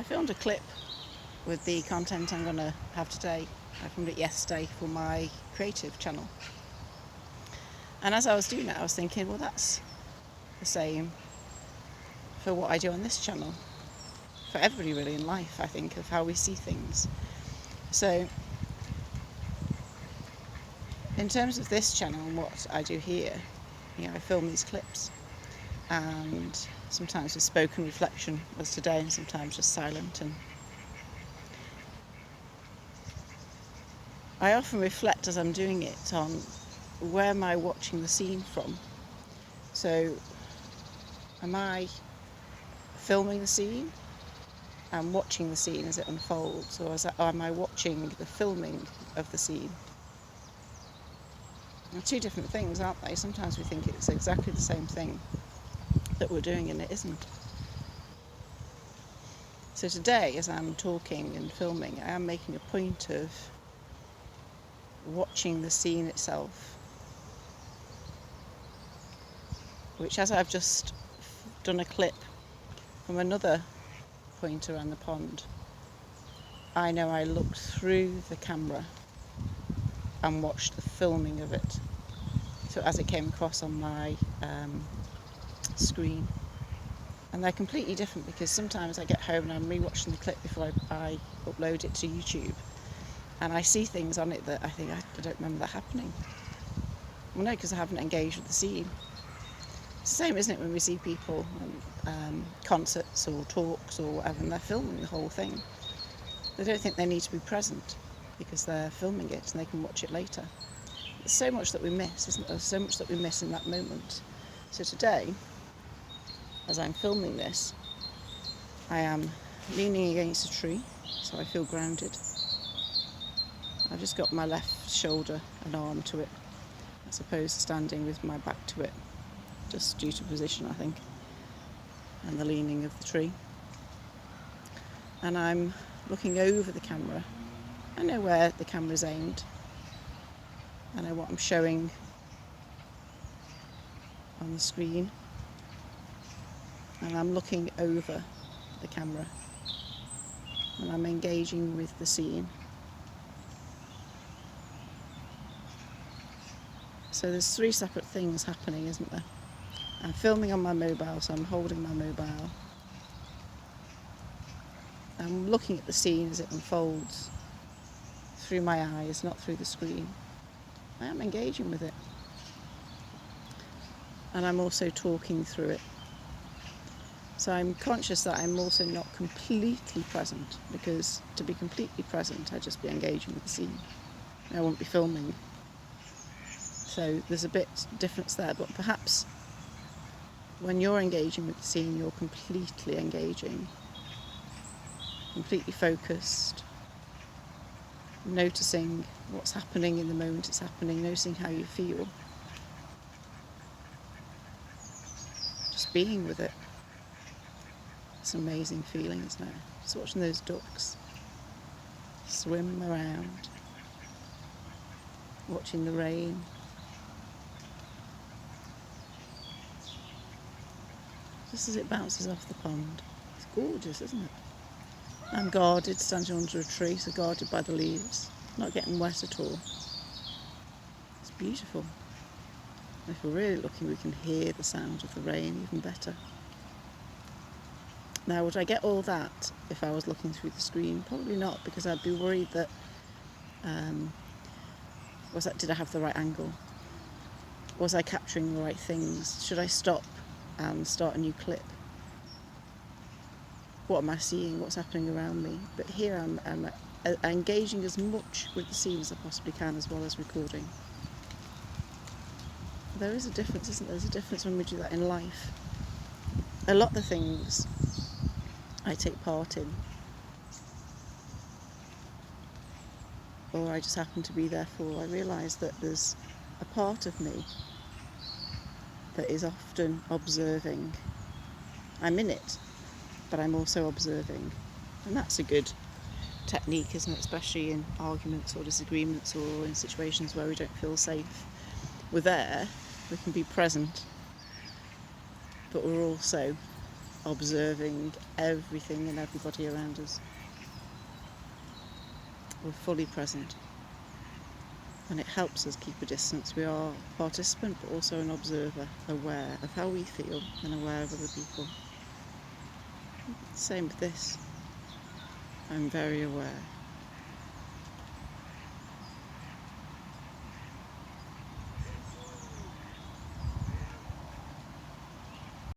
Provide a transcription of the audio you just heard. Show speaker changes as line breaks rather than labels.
filmed a clip with the content I'm going to have today. I filmed it yesterday for my creative channel. And as I was doing it, I was thinking, well, that's the same for what I do on this channel. For everybody really in life, I think, of how we see things. So, in terms of this channel and what I do here, I film these clips. And sometimes with spoken reflection, as today, and sometimes just silent. And I often reflect as I'm doing it on where am I watching the scene from. So, am I filming the scene and watching the scene as it unfolds, or am I watching the filming of the scene? They're two different things, aren't they? Sometimes we think it's exactly the same thing that we're doing, and it isn't. So today, as I'm talking and filming, I am making a point of watching the scene itself, which, as I've just done a clip from another point around the pond, I know I looked through the camera and watched the filming of it. So as it came across on my screen. And they're completely different, because sometimes I get home and I'm re-watching the clip before I upload it to YouTube, and I see things on it that I think I don't remember that happening. Well, no, because I haven't engaged with the scene. It's the same, isn't it, when we see people on concerts or talks or whatever, and they're filming the whole thing. They don't think they need to be present because they're filming it and they can watch it later. There's so much that we miss, isn't there? So much that we miss in that moment. So today, as I'm filming this, I am leaning against a tree, so I feel grounded. I've just got my left shoulder and arm to it, as opposed to standing with my back to it, just due to position, I think, and the leaning of the tree. And I'm looking over the camera. I know where the camera's aimed. I know what I'm showing on the screen. And I'm looking over the camera. And I'm engaging with the scene. So there's three separate things happening, isn't there? I'm filming on my mobile, so I'm holding my mobile. I'm looking at the scene as it unfolds through my eyes, not through the screen. I am engaging with it. And I'm also talking through it. So I'm conscious that I'm also not completely present, because to be completely present, I'd just be engaging with the scene. I won't be filming. So there's a bit difference there, but perhaps when you're engaging with the scene, you're completely engaging, completely focused, noticing what's happening in the moment it's happening, noticing how you feel, just being with it. It's an amazing feeling, isn't it? Just watching those ducks swim around, watching the rain. Just as it bounces off the pond. It's gorgeous, isn't it? I'm guarded, standing under a tree, so guarded by the leaves, not getting wet at all. It's beautiful. And if we're really looking, we can hear the sound of the rain even better. Now, would I get all that if I was looking through the screen? Probably not, because I'd be worried that, did I have the right angle? Was I capturing the right things? Should I stop and start a new clip? What am I seeing? What's happening around me? But here I'm engaging as much with the scene as I possibly can, as well as recording. There is a difference, isn't there? There's a difference when we do that in life. A lot of the things I take part in, or I just happen to be there for, I realise that there's a part of me that is often observing. I'm in it, but I'm also observing. And that's a good technique, isn't it? Especially in arguments or disagreements, or in situations where we don't feel safe. We're there, we can be present, but we're also observing everything and everybody around us. We're fully present. And it helps us keep a distance. We are a participant, but also an observer, aware of how we feel and aware of other people. Same with this. I'm very aware.